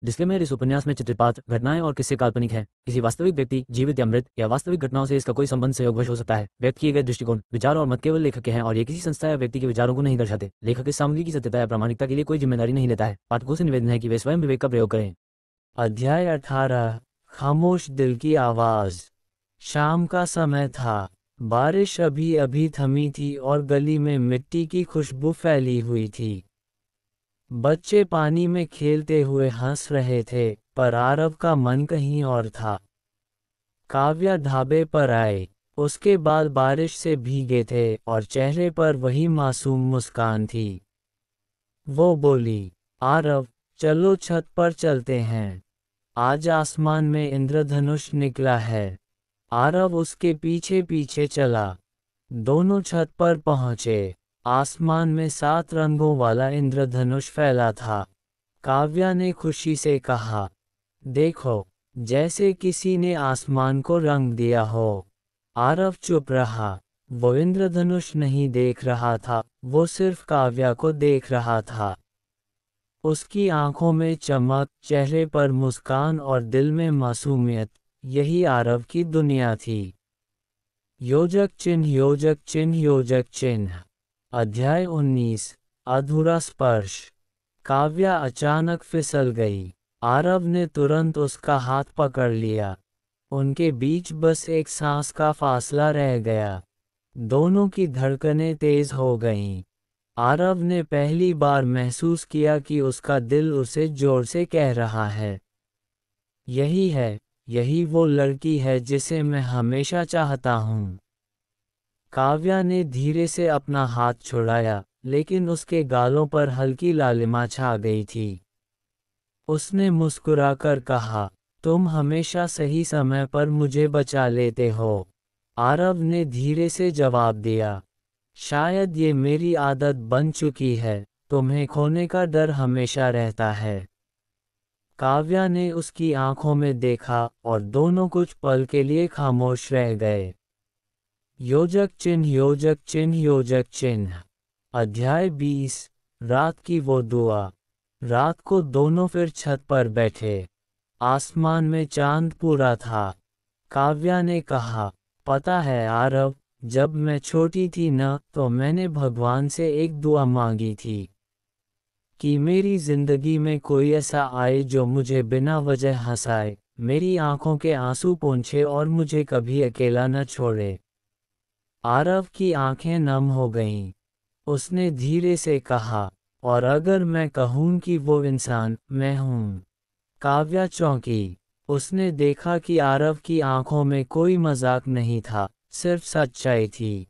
Disclaimer, इस उपन्यास में चित्रित पात्र, घटनाएं और किस्से काल्पनिक हैं। किसी वास्तविक व्यक्ति, जीवित या मृत, या वास्तविक घटनाओं से इसका कोई संबंध संयोगवश हो सकता है। व्यक्त किए गए दृष्टिकोण, विचार और मत केवल लेखक के हैं और ये किसी संस्था या व्यक्ति के विचारों को नहीं दर्शाते। लेखक इस सामग्री की सत्यता या प्रामाणिकता के लिए कोई जिम्मेदारी नहीं लेता है। पाठकों से निवेदन है कि वे स्वयं विवेक का प्रयोग करें। अध्याय 18। खामोश दिल की आवाज। शाम का समय था। बारिश अभी अभी थमी थी और गली में मिट्टी की खुशबू फैली हुई थी। बच्चे पानी में खेलते हुए हंस रहे थे, पर आरव का मन कहीं और था। काव्या ढाबे पर आए। उसके बाल बारिश से भीगे थे और चेहरे पर वही मासूम मुस्कान थी। वो बोली, आरव, चलो छत पर चलते हैं। आज आसमान में इंद्रधनुष निकला है। आरव उसके पीछे पीछे चला। दोनों छत पर पहुंचे। आसमान में 7 रंगों वाला इंद्रधनुष फैला था। काव्या ने खुशी से कहा, देखो, जैसे किसी ने आसमान को रंग दिया हो। आरव चुप रहा। वो इंद्रधनुष नहीं देख रहा था, वो सिर्फ काव्या को देख रहा था। उसकी आंखों में चमक, चेहरे पर मुस्कान और दिल में मासूमियत, यही आरव की दुनिया थी। योजक चिन्ह, योजक चिन्ह, योजक चिन्ह। अध्याय 19। अधूरा स्पर्श। काव्या अचानक फिसल गई। आरव ने तुरंत उसका हाथ पकड़ लिया। उनके बीच बस एक सांस का फासला रह गया। दोनों की धड़कनें तेज हो गईं। आरव ने पहली बार महसूस किया कि उसका दिल उसे जोर से कह रहा है, यही है, यही वो लड़की है जिसे मैं हमेशा चाहता हूँ। काव्या ने धीरे से अपना हाथ छुड़ाया, लेकिन उसके गालों पर हल्की लालिमा छा गई थी। उसने मुस्कुराकर कहा, तुम हमेशा सही समय पर मुझे बचा लेते हो। आरव ने धीरे से जवाब दिया, शायद ये मेरी आदत बन चुकी है, तुम्हें खोने का डर हमेशा रहता है। काव्या ने उसकी आंखों में देखा और दोनों कुछ पल के लिए खामोश रह गए। योजक चिन्ह, योजक चिन्ह, योजक चिन्ह। अध्याय 20। रात की वो दुआ। रात को दोनों फिर छत पर बैठे। आसमान में चांद पूरा था। काव्या ने कहा, पता है आरव, जब मैं छोटी थी न, तो मैंने भगवान से एक दुआ मांगी थी कि मेरी जिंदगी में कोई ऐसा आए जो मुझे बिना वजह हंसाए, मेरी आंखों के आंसू पोंछे और मुझे कभी अकेला न छोड़े। आरव की आंखें नम हो गईं। उसने धीरे से कहा, और अगर मैं कहूँ कि वो इंसान मैं हूँ। काव्या चौंकी। उसने देखा कि आरव की आंखों में कोई मजाक नहीं था, सिर्फ सच्चाई थी।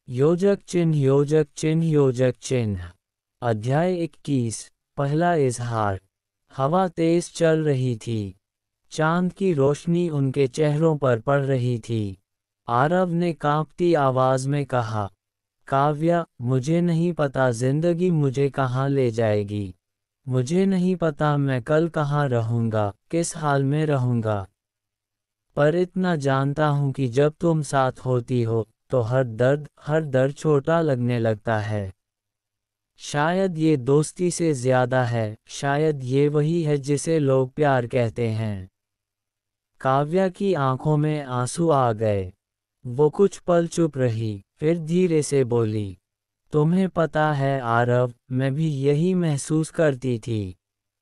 योजक चिन्ह, योजक चिन्ह, योजक चिन्ह। अध्याय 21। पहला इजहार। हवा तेज चल रही थी। चांद की रोशनी उनके चेहरों पर पड़ रही थी। आरव ने कांपती आवाज में कहा, काव्या, मुझे नहीं पता जिंदगी मुझे कहाँ ले जाएगी। मुझे नहीं पता मैं कल कहाँ रहूँगा, किस हाल में रहूँगा। पर इतना जानता हूँ कि जब तुम साथ होती हो, तो हर दर्द छोटा लगने लगता है। शायद ये दोस्ती से ज्यादा है, शायद ये वही है जिसे लोग प्यार कहते हैं। काव्या की आंखों में आंसू आ गए। वो कुछ पल चुप रही, फिर धीरे से बोली, तुम्हें पता है आरव, मैं भी यही महसूस करती थी,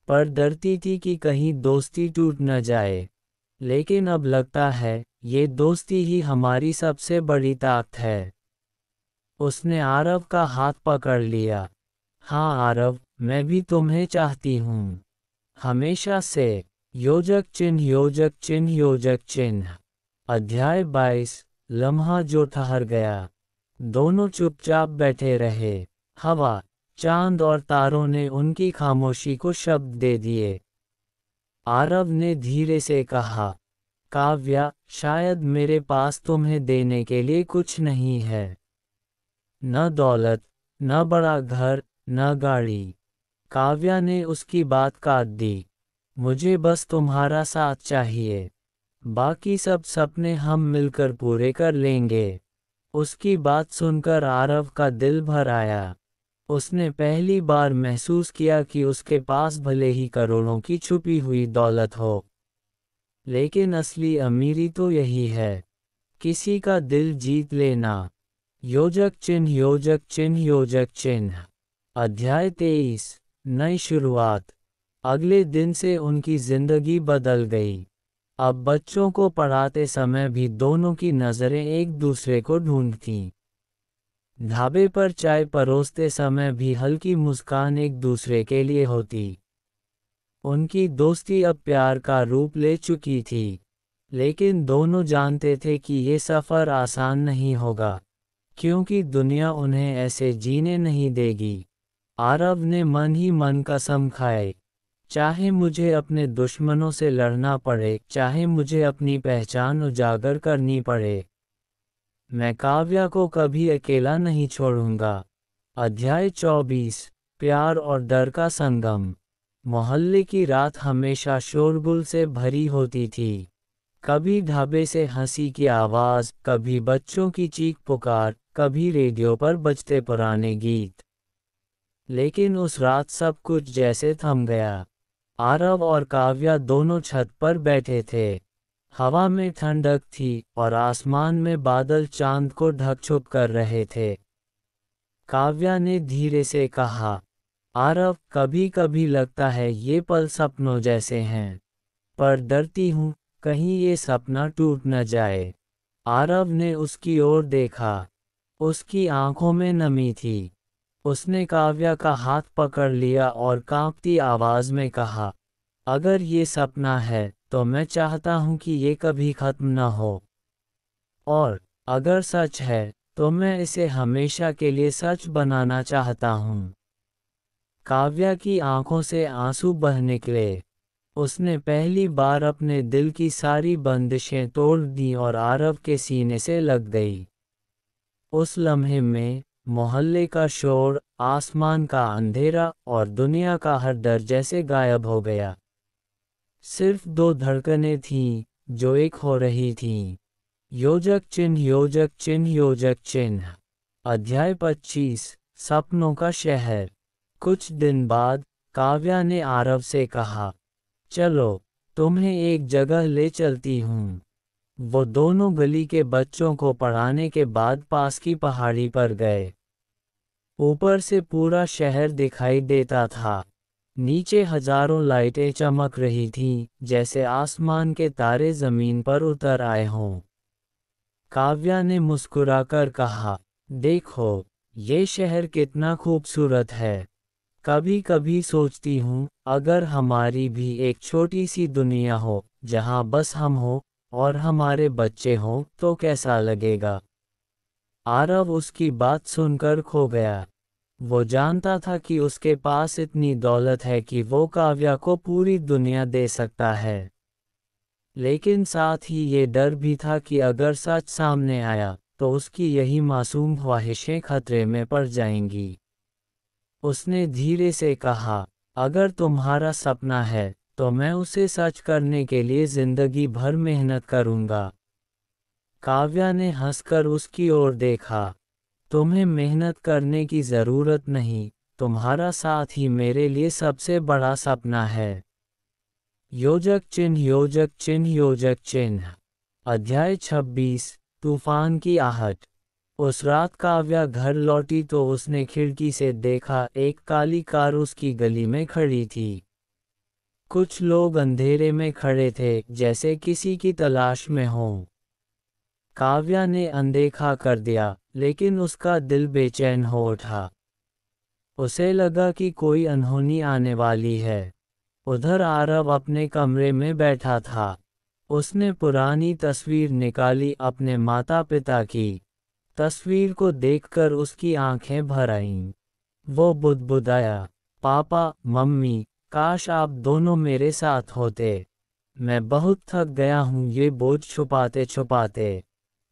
पर डरती थी कि कहीं दोस्ती टूट न जाए। लेकिन अब लगता है, ये दोस्ती ही हमारी सबसे बड़ी ताकत है। उसने आरव का हाथ पकड़ लिया। हाँ आरव, मैं भी तुम्हें चाहती हूँ, हमेशा से। योजक चिन्ह, योजक चिन्ह, योजक चिन्ह। अध्याय 22। लम्हा जो ठहर गया। दोनों चुपचाप बैठे रहे। हवा, चांद और तारों ने उनकी खामोशी को शब्द दे दिए। आरव ने धीरे से कहा, काव्या, शायद मेरे पास तुम्हें देने के लिए कुछ नहीं है। न दौलत, न बड़ा घर, न गाड़ी। काव्या ने उसकी बात काट दी। मुझे बस तुम्हारा साथ चाहिए। बाकी सब सपने हम मिलकर पूरे कर लेंगे। उसकी बात सुनकर आरव का दिल भर आया। उसने पहली बार महसूस किया कि उसके पास भले ही करोड़ों की छुपी हुई दौलत हो, लेकिन असली अमीरी तो यही है, किसी का दिल जीत लेना। योजक चिन्ह योजक चिन्ह योजक चिन्ह। अध्याय 23। नई शुरुआत। अगले दिन से उनकी जिंदगी बदल गई। अब बच्चों को पढ़ाते समय भी दोनों की नज़रें एक दूसरे को ढूंढतीं। ढाबे पर चाय परोसते समय भी हल्की मुस्कान एक दूसरे के लिए होती। उनकी दोस्ती अब प्यार का रूप ले चुकी थी, लेकिन दोनों जानते थे कि ये सफ़र आसान नहीं होगा, क्योंकि दुनिया उन्हें ऐसे जीने नहीं देगी। आरव ने मन ही मन कसम खाई, चाहे मुझे अपने दुश्मनों से लड़ना पड़े, चाहे मुझे अपनी पहचान उजागर करनी पड़े, मैं काव्या को कभी अकेला नहीं छोड़ूंगा। अध्याय 24। प्यार और डर का संगम। मोहल्ले की रात हमेशा शोरगुल से भरी होती थी। कभी ढाबे से हंसी की आवाज़, कभी बच्चों की चीख पुकार, कभी रेडियो पर बजते पुराने गीत। लेकिन उस रात सब कुछ जैसे थम गया। आरव और काव्या दोनों छत पर बैठे थे। हवा में ठंडक थी और आसमान में बादल चांद को ढक छुप कर रहे थे। काव्या ने धीरे से कहा, आरव, कभी कभी लगता है ये पल सपनों जैसे हैं, पर डरती हूँ कहीं ये सपना टूट न जाए। आरव ने उसकी ओर देखा। उसकी आंखों में नमी थी। उसने काव्या का हाथ पकड़ लिया और कांपती आवाज में कहा, अगर ये सपना है तो मैं चाहता हूँ कि ये कभी खत्म न हो, और अगर सच है तो मैं इसे हमेशा के लिए सच बनाना चाहता हूँ। काव्या की आंखों से आंसू बह निकले। उसने पहली बार अपने दिल की सारी बंदिशें तोड़ दी और आरव के सीने से लग गई। उस लम्हे में मोहल्ले का शोर, आसमान का अंधेरा और दुनिया का हर डर जैसे गायब हो गया। सिर्फ दो धड़कनें थीं जो एक हो रही थीं। योजक चिन्ह योजक चिन्ह योजक चिन्ह। अध्याय 25। सपनों का शहर। कुछ दिन बाद काव्या ने आरव से कहा, चलो तुम्हें एक जगह ले चलती हूँ। वो दोनों गली के बच्चों को पढ़ाने के बाद पास की पहाड़ी पर गए। ऊपर से पूरा शहर दिखाई देता था। नीचे हजारों लाइटें चमक रही थीं, जैसे आसमान के तारे जमीन पर उतर आए हों। काव्या ने मुस्कुराकर कहा, देखो ये शहर कितना खूबसूरत है। कभी कभी सोचती हूँ अगर हमारी भी एक छोटी सी दुनिया हो जहाँ बस हम हो और हमारे बच्चे हों तो कैसा लगेगा। आरव उसकी बात सुनकर खो गया। वो जानता था कि उसके पास इतनी दौलत है कि वो काव्या को पूरी दुनिया दे सकता है, लेकिन साथ ही ये डर भी था कि अगर सच सामने आया तो उसकी यही मासूम ख्वाहिशें खतरे में पड़ जाएंगी। उसने धीरे से कहा, अगर तुम्हारा सपना है तो मैं उसे सच करने के लिए जिंदगी भर मेहनत करूंगा। काव्या ने हंसकर उसकी ओर देखा, तुम्हें मेहनत करने की ज़रूरत नहीं, तुम्हारा साथ ही मेरे लिए सबसे बड़ा सपना है। योजक चिन्ह योजक चिन्ह योजक चिन्ह। अध्याय 26। तूफान की आहट। उस रात काव्या घर लौटी तो उसने खिड़की से देखा, एक काली कार उसकी गली में खड़ी थी। कुछ लोग अंधेरे में खड़े थे, जैसे किसी की तलाश में हों। काव्या ने अनदेखा कर दिया, लेकिन उसका दिल बेचैन हो उठा। उसे लगा कि कोई अनहोनी आने वाली है। उधर आरव अपने कमरे में बैठा था। उसने पुरानी तस्वीर निकाली, अपने माता पिता की। तस्वीर को देखकर उसकी आंखें भर आईं। वो बुदबुदाया, पापा, मम्मी, काश आप दोनों मेरे साथ होते। मैं बहुत थक गया हूँ ये बोझ छुपाते छुपाते।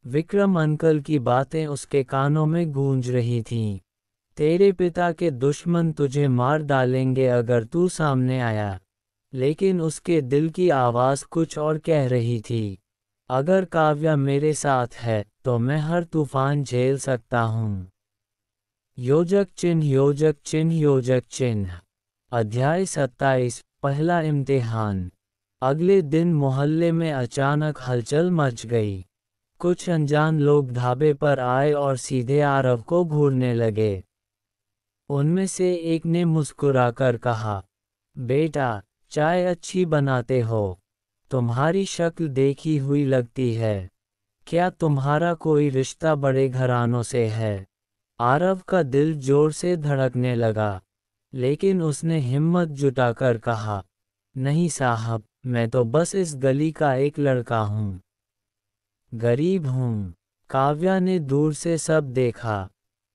विक्रम अंकल की बातें उसके कानों में गूंज रही थीं। तेरे पिता के दुश्मन तुझे मार डालेंगे अगर तू सामने आया। लेकिन उसके दिल की आवाज़ कुछ और कह रही थी, अगर काव्या मेरे साथ है तो मैं हर तूफान झेल सकता हूँ। योजक चिन्ह योजक चिन्ह योजक चिन्ह। अध्याय 27। पहला इम्तिहान। अगले दिन मोहल्ले में अचानक हलचल मच गई। कुछ अनजान लोग ढाबे पर आए और सीधे आरव को घूरने लगे। उनमें से एक ने मुस्कुराकर कहा, बेटा, चाय अच्छी बनाते हो। तुम्हारी शक्ल देखी हुई लगती है। क्या तुम्हारा कोई रिश्ता बड़े घरानों से है? आरव का दिल जोर से धड़कने लगा, लेकिन उसने हिम्मत जुटाकर कहा, नहीं साहब, मैं तो बस इस गली का एक लड़का हूँ। गरीब हूँ। काव्या ने दूर से सब देखा।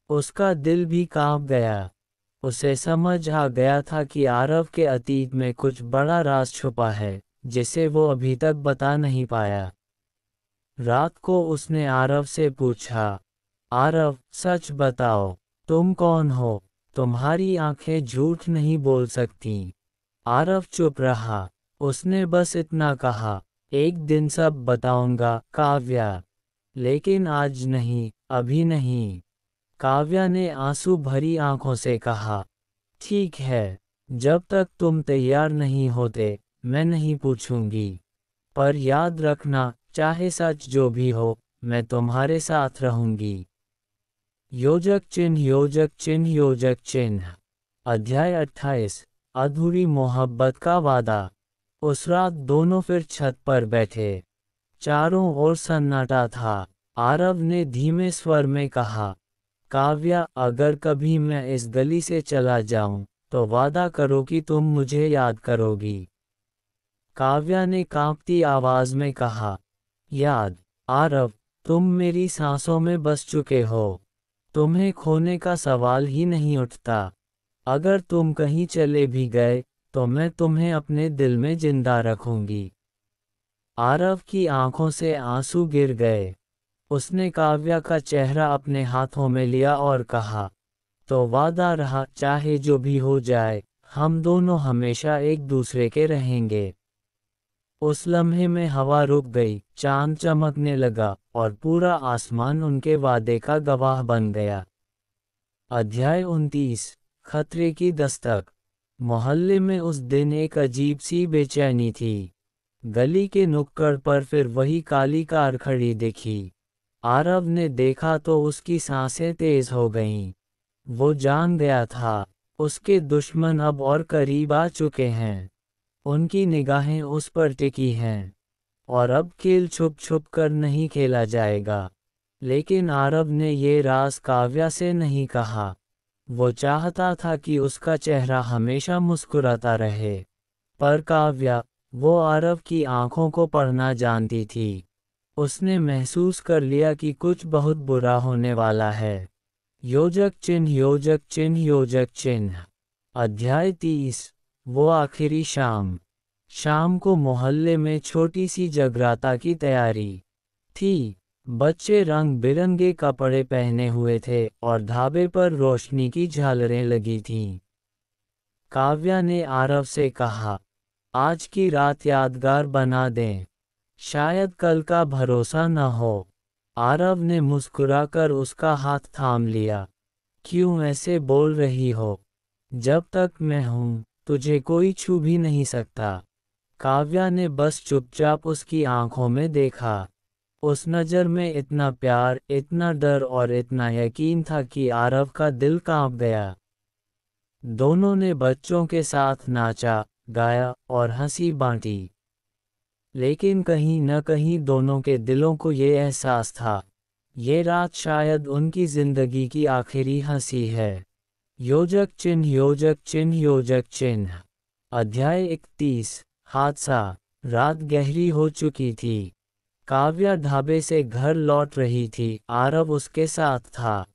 उसका दिल भी कांप गया। उसे समझ आ गया था कि आरव के अतीत में कुछ बड़ा राज छुपा है, जिसे वो अभी तक बता नहीं पाया। रात को उसने आरव से पूछा, आरव, सच बताओ, तुम कौन हो? तुम्हारी आंखें झूठ नहीं बोल सकती। आरव चुप रहा। उसने बस इतना कहा, एक दिन सब बताऊंगा काव्या, लेकिन आज नहीं, अभी नहीं। काव्या ने आंसू भरी आंखों से कहा, ठीक है, जब तक तुम तैयार नहीं होते, मैं नहीं पूछूंगी। पर याद रखना, चाहे सच जो भी हो, मैं तुम्हारे साथ रहूंगी। योजक चिन्ह योजक चिन्ह योजक चिन्ह। अध्याय 28। अधूरी मोहब्बत का वादा। उस रात दोनों फिर छत पर बैठे। चारों ओर सन्नाटा था। आरव ने धीमे स्वर में कहा, काव्या, अगर कभी मैं इस गली से चला जाऊं, तो वादा करो कि तुम मुझे याद करोगी। काव्या ने कांपती आवाज में कहा, याद? आरव, तुम मेरी सांसों में बस चुके हो। तुम्हें खोने का सवाल ही नहीं उठता। अगर तुम कहीं चले भी गए, तो मैं तुम्हें अपने दिल में जिंदा रखूंगी। आरव की आंखों से आंसू गिर गए। उसने काव्या का चेहरा अपने हाथों में लिया और कहा, तो वादा रहा, चाहे जो भी हो जाए, हम दोनों हमेशा एक दूसरे के रहेंगे। उस लम्हे में हवा रुक गई, चांद चमकने लगा, और पूरा आसमान उनके वादे का गवाह बन गया। अध्याय 29। खतरे की दस्तक। मोहल्ले में उस दिन एक अजीब सी बेचैनी थी। गली के नुक्कड़ पर फिर वही काली कार खड़ी दिखी। आरव ने देखा तो उसकी सांसें तेज हो गईं। वो जान गया था, उसके दुश्मन अब और करीब आ चुके हैं। उनकी निगाहें उस पर टिकी हैं, और अब खेल छुप छुप कर नहीं खेला जाएगा। लेकिन आरव ने ये राज काव्या से नहीं कहा। वो चाहता था कि उसका चेहरा हमेशा मुस्कुराता रहे। पर काव्या, वो आरव की आंखों को पढ़ना जानती थी। उसने महसूस कर लिया कि कुछ बहुत बुरा होने वाला है। योजक चिन्ह योजक चिन्ह योजक चिन्ह। अध्याय 30। वो आखिरी शाम। शाम को मोहल्ले में छोटी सी जगराता की तैयारी थी। बच्चे रंग बिरंगे कपड़े पहने हुए थे और ढाबे पर रोशनी की झालरें लगी थीं। काव्या ने आरव से कहा, आज की रात यादगार बना दें। शायद कल का भरोसा न हो। आरव ने मुस्कुराकर उसका हाथ थाम लिया। क्यों ऐसे बोल रही हो? जब तक मैं हूं, तुझे कोई छू भी नहीं सकता। काव्या ने बस चुपचाप उसकी आंखों में देखा। उस नज़र में इतना प्यार, इतना डर और इतना यकीन था कि आरव का दिल कांप गया। दोनों ने बच्चों के साथ नाचा, गाया और हंसी बांटी। लेकिन कहीं न कहीं दोनों के दिलों को ये एहसास था, ये रात शायद उनकी जिंदगी की आखिरी हंसी है। योजक चिन्ह योजक चिन्ह योजक चिन्ह। अध्याय 31। हादसा। रात गहरी हो चुकी थी। काव्या ढाबे से घर लौट रही थी, आरव उसके साथ था।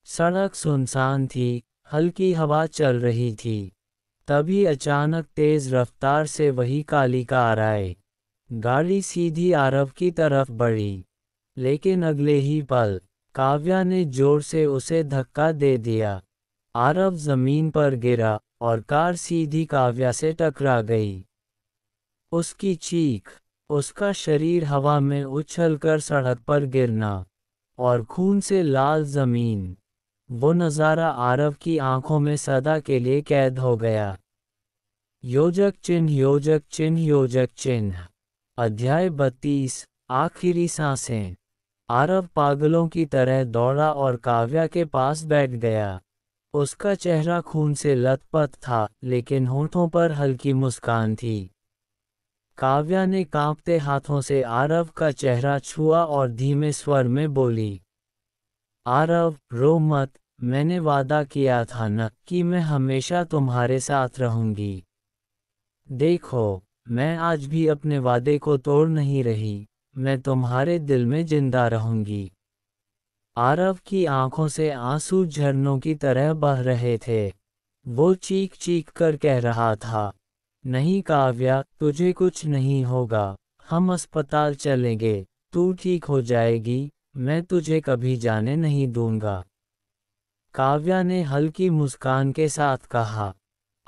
सड़क सुनसान थी, हल्की हवा चल रही थी। तभी अचानक तेज रफ्तार से वही काली कार आई। गाड़ी सीधी आरव की तरफ बढ़ी, लेकिन अगले ही पल काव्या ने जोर से उसे धक्का दे दिया। आरव जमीन पर गिरा और कार सीधी काव्या से टकरा गई। उसकी चीख, उसका शरीर हवा में उछलकर सड़क पर गिरना, और खून से लाल जमीन। वो नज़ारा आरव की आंखों में सदा के लिए कैद हो गया। योजक चिन्ह योजक चिन्ह योजक चिन्ह। अध्याय 32। आखिरी सांसें। आरव पागलों की तरह दौड़ा और काव्या के पास बैठ गया। उसका चेहरा खून से लथपथ था, लेकिन होठों पर हल्की मुस्कान थी। काव्या ने कांपते हाथों से आरव का चेहरा छुआ और धीमे स्वर में बोली, आरव, रो मत, मैंने वादा किया था न कि मैं हमेशा तुम्हारे साथ रहूंगी। देखो, मैं आज भी अपने वादे को तोड़ नहीं रही, मैं तुम्हारे दिल में जिंदा रहूंगी। आरव की आंखों से आंसू झरनों की तरह बह रहे थे। वो चीख चीख कर कह रहा था, नहीं काव्या, तुझे कुछ नहीं होगा, हम अस्पताल चलेंगे, तू ठीक हो जाएगी, मैं तुझे कभी जाने नहीं दूंगा। काव्या ने हल्की मुस्कान के साथ कहा,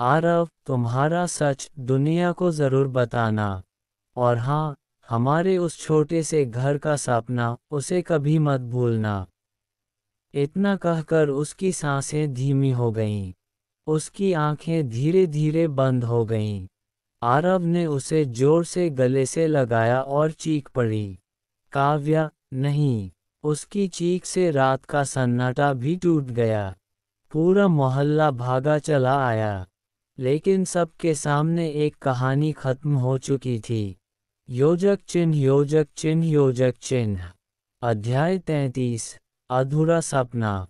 आरव, तुम्हारा सच दुनिया को जरूर बताना। और हाँ, हमारे उस छोटे से घर का सपना, उसे कभी मत भूलना। इतना कहकर उसकी सांसें धीमी हो गईं। उसकी आंखें धीरे धीरे बंद हो गईं। आरव ने उसे जोर से गले से लगाया और चीख पड़ी, काव्या, नहीं। उसकी चीख से रात का सन्नाटा भी टूट गया। पूरा मोहल्ला भागा चला आया, लेकिन सबके सामने एक कहानी खत्म हो चुकी थी। योजक चिन्ह योजक चिन्ह योजक चिन्ह। अध्याय 33। अधूरा सपना।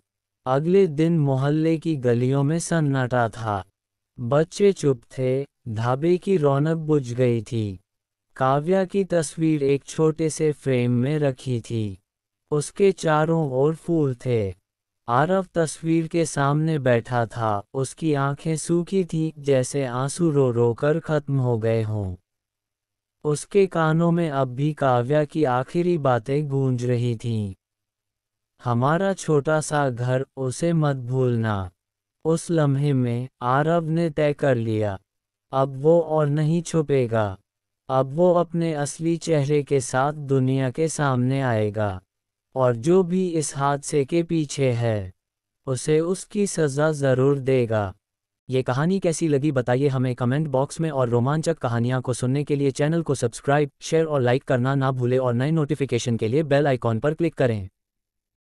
अगले दिन मोहल्ले की गलियों में सन्नाटा था। बच्चे चुप थे, ढाबे की रौनक बुझ गई थी। काव्या की तस्वीर एक छोटे से फ्रेम में रखी थी। उसके चारों ओर फूल थे। आरव तस्वीर के सामने बैठा था, उसकी आंखें सूखी थी, जैसे आंसू रो रो कर खत्म हो गए हों। उसके कानों में अब भी काव्या की आखिरी बातें गूंज रही थीं। हमारा छोटा सा घर, उसे मत भूलना। उस लम्हे में आरव ने तय कर लिया, अब वो और नहीं छुपेगा। अब वो अपने असली चेहरे के साथ दुनिया के सामने आएगा। और जो भी इस हादसे के पीछे है, उसे उसकी सज़ा ज़रूर देगा। ये कहानी कैसी लगी बताइए हमें कमेंट बॉक्स में, और रोमांचक कहानियाँ को सुनने के लिए चैनल को सब्सक्राइब, शेयर और लाइक करना ना भूलें और नए नोटिफिकेशन के लिए बेल आइकॉन पर क्लिक करें।